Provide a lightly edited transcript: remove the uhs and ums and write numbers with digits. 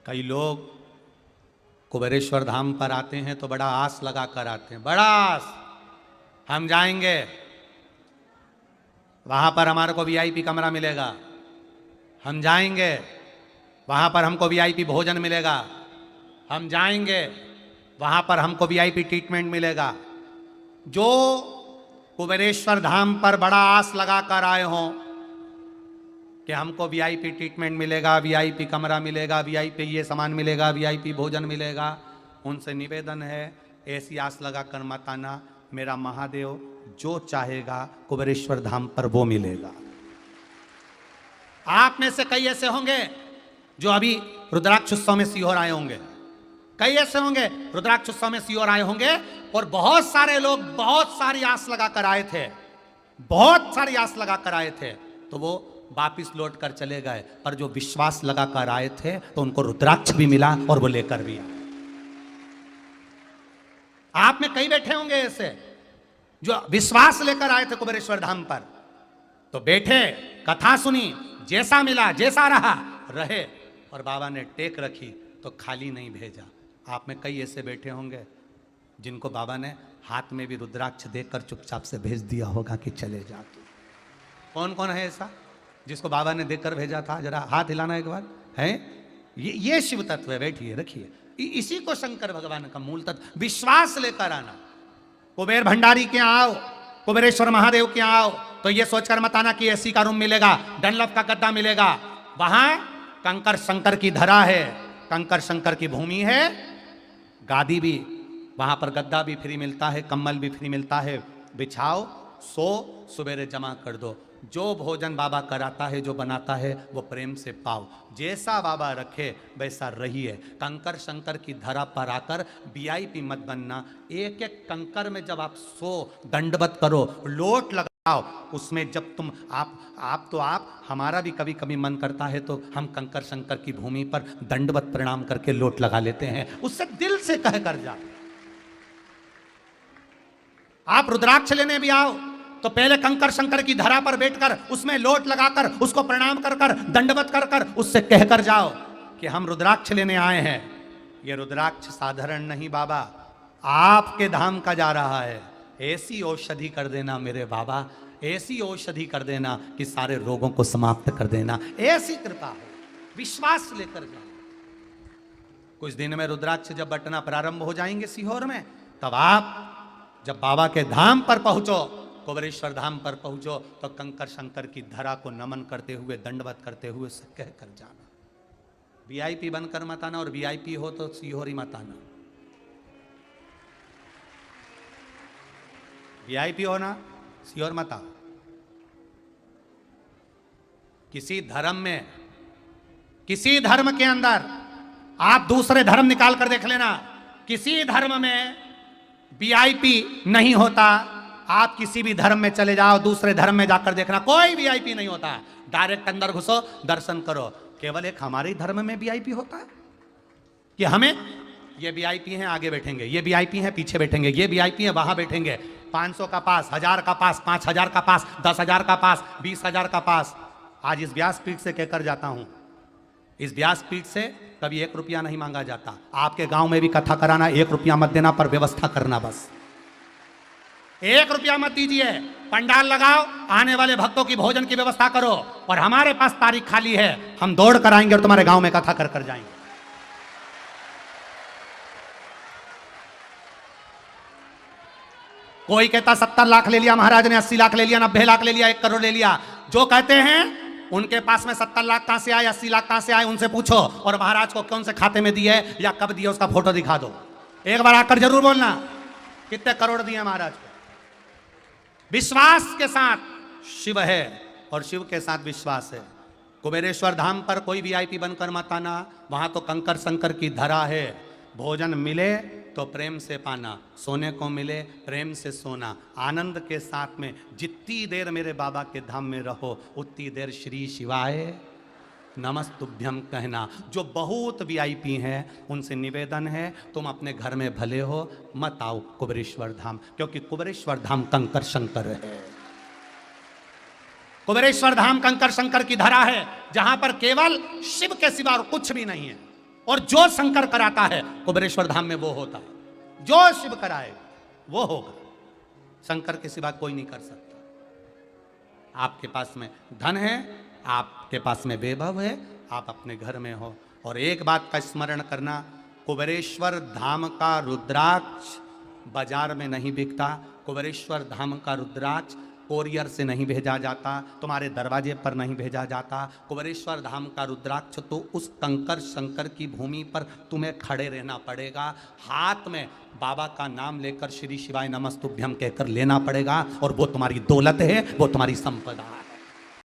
कई लोग कुबेरेश्वर धाम पर आते हैं तो बड़ा आस लगा कर आते हैं, बड़ा आस, हम जाएंगे वहां पर हमारे को वीआईपी कमरा मिलेगा, हम जाएंगे वहां पर हमको वीआईपी भोजन मिलेगा, हम जाएंगे वहां पर हमको वीआईपी ट्रीटमेंट मिलेगा। जो कुबेरेश्वर धाम पर बड़ा आस लगा कर आए हों कि हमको वीआईपी ट्रीटमेंट मिलेगा, वीआईपी कमरा मिलेगा, वीआईपी ये सामान मिलेगा, वीआईपी भोजन मिलेगा, उनसे निवेदन है ऐसी आस लगा कर मत आना। मेरा महादेव जो चाहेगा कुबेरेश्वर धाम पर वो मिलेगा। आप में से कई ऐसे होंगे जो अभी रुद्राक्ष उत्सव में सीहोर आए होंगे, कई ऐसे होंगे रुद्राक्ष उत्सव में सीहोर आए होंगे, और बहुत सारे लोग बहुत सारी आस लगा कर आए थे, बहुत सारी आस लगा कर आए थे, तो वो वापिस लौट कर चले गए। पर जो विश्वास लगा कर आए थे तो उनको रुद्राक्ष भी मिला और वो लेकर भी आए। आप में कई बैठे होंगे ऐसे जो विश्वास लेकर आए थे कुबेरेश्वर धाम पर, तो बैठे, कथा सुनी, जैसा मिला जैसा रहा रहे, और बाबा ने टेक रखी तो खाली नहीं भेजा। आप में कई ऐसे बैठे होंगे जिनको बाबा ने हाथ में भी रुद्राक्ष देकर चुपचाप से भेज दिया होगा कि चले जा तू। कौन कौन है ऐसा जिसको बाबा ने देकर भेजा था? जरा हाथ हिलाना एक बार। है ये शिव तत्व है। बैठिए, रखिए, इसी को शंकर भगवान का मूल तत्व विश्वास लेकर आना। कुबेर भंडारी के यहाँ आओ, कुबेरेश्वर महादेव के यहाँ आओ तो ये सोचकर मत आना कि एसी का रूम मिलेगा, डनलप का गद्दा मिलेगा। वहां कंकर शंकर की धरा है, कंकर शंकर की भूमि है, गादी भी, वहां पर गद्दा भी फ्री मिलता है, कम्बल भी फ्री मिलता है। बिछाओ, सो, सवेरे जमा कर दो। जो भोजन बाबा कराता है, जो बनाता है, वो प्रेम से पाओ। जैसा बाबा रखे वैसा रहिए। कंकर शंकर की धरा पर आकर वीआईपी मत बनना। एक एक कंकर में जब आप सो, दंडवत करो, लोट लगाओ, उसमें जब तुम आप हमारा भी कभी कभी मन करता है तो हम कंकर शंकर की भूमि पर दंडवत प्रणाम करके लोट लगा लेते हैं। उससे दिल से कह कर जाओ। आप रुद्राक्ष लेने भी आओ तो पहले कंकर शंकर की धरा पर बैठकर उसमें लोट लगाकर उसको प्रणाम कर कर दंडवत कर कर उससे कहकर जाओ कि हम रुद्राक्ष लेने आए हैं। ये रुद्राक्ष साधारण नहीं बाबा, आपके धाम का जा रहा है। ऐसी औषधि कर देना मेरे बाबा, ऐसी औषधि कर देना कि सारे रोगों को समाप्त कर देना। ऐसी कृपा हो, विश्वास लेकर जाओ। कुछ दिन में रुद्राक्ष जब बटना प्रारंभ हो जाएंगे सीहोर में, तब आप जब बाबा के धाम पर पहुंचो, कुबेरेश्वर धाम पर पहुंचो, तो कंकर शंकर की धरा को नमन करते हुए, दंडवत करते हुए से कह कर जाना। वीआईपी बनकर मत आना, और वीआईपी हो तो सीहोरी मत आना। वीआईपी हो ना, सीहोर मत आओ। किसी धर्म में, किसी धर्म के अंदर आप दूसरे धर्म निकाल कर देख लेना, किसी धर्म में वीआईपी नहीं होता। आप किसी भी धर्म में चले जाओ, दूसरे धर्म में जाकर देखना, कोई वीआईपी नहीं होता। डायरेक्ट अंदर घुसो, दर्शन करो। केवल एक हमारे धर्म में वीआईपी होता है कि हमें ये वीआईपी हैं आगे बैठेंगे, ये वीआईपी हैं पीछे बैठेंगे, ये वीआईपी हैं वहां बैठेंगे। 500 का पास, 1000 का पास, 5000 का पास, 10,000 का पास, 20,000 का पास। आज इस व्यासपीठ से कहकर जाता हूं, इस व्यासपीठ से कभी 1 रुपया नहीं मांगा जाता। आपके गांव में भी कथा कराना, 1 रुपया मत देना, पर व्यवस्था करना बस। 1 रुपया मत दीजिए, पंडाल लगाओ, आने वाले भक्तों की भोजन की व्यवस्था करो, और हमारे पास तारीख खाली है, हम दौड़ कर आएंगे और तुम्हारे गांव में कथा कर कर जाएंगे। कोई कहता 70 लाख ले लिया महाराज ने, 80 लाख ले लिया, 90 लाख ले लिया, 1 करोड़ ले लिया। जो कहते हैं उनके पास में 70 लाख कहां से आए, 80 लाख कहां से आए, उनसे पूछो, और महाराज को कौन से खाते में दिए या कब दिए उसका फोटो दिखा दो। एक बार आकर जरूर बोलना कितने करोड़ दिए महाराज को। विश्वास के साथ शिव है और शिव के साथ विश्वास है। कुबेरेश्वर धाम पर कोई वीआईपी बनकर मत आना, वहां तो कंकर शंकर की धरा है। भोजन मिले तो प्रेम से पाना, सोने को मिले प्रेम से सोना। आनंद के साथ में जितनी देर मेरे बाबा के धाम में रहो, उतनी देर श्री शिवाय नमस्तुभ्यम कहना। जो बहुत वीआईपी हैं उनसे निवेदन है, तुम अपने घर में भले हो, मत आओ कुबेरेश्वर धाम, क्योंकि कुबेरेश्वर धाम कंकर शंकर है। कुबेरेश्वर धाम कंकर शंकर की धरा है, जहां पर केवल शिव के सिवा और कुछ भी नहीं है। और जो शंकर कराता है कुबेरेश्वर धाम में वो होता है, जो शिव कराए वो होगा। शंकर के सिवा कोई नहीं कर सकता। आपके पास में धन है, आपके पास में वैभव है, आप अपने घर में हो। और एक बात का स्मरण करना, कुबेरेश्वर धाम का रुद्राक्ष बाजार में नहीं बिकता। कुबेरेश्वर धाम का रुद्राक्ष कोरियर से नहीं भेजा जाता, तुम्हारे दरवाजे पर नहीं भेजा जाता। कुबेरेश्वर धाम का रुद्राक्ष तो उस कंकर शंकर की भूमि पर तुम्हें खड़े रहना पड़ेगा, हाथ में बाबा का नाम लेकर श्री शिवाय नमस्तुभ्यम कहकर लेना पड़ेगा, और वो तुम्हारी दौलत है, वो तुम्हारी संपदा है।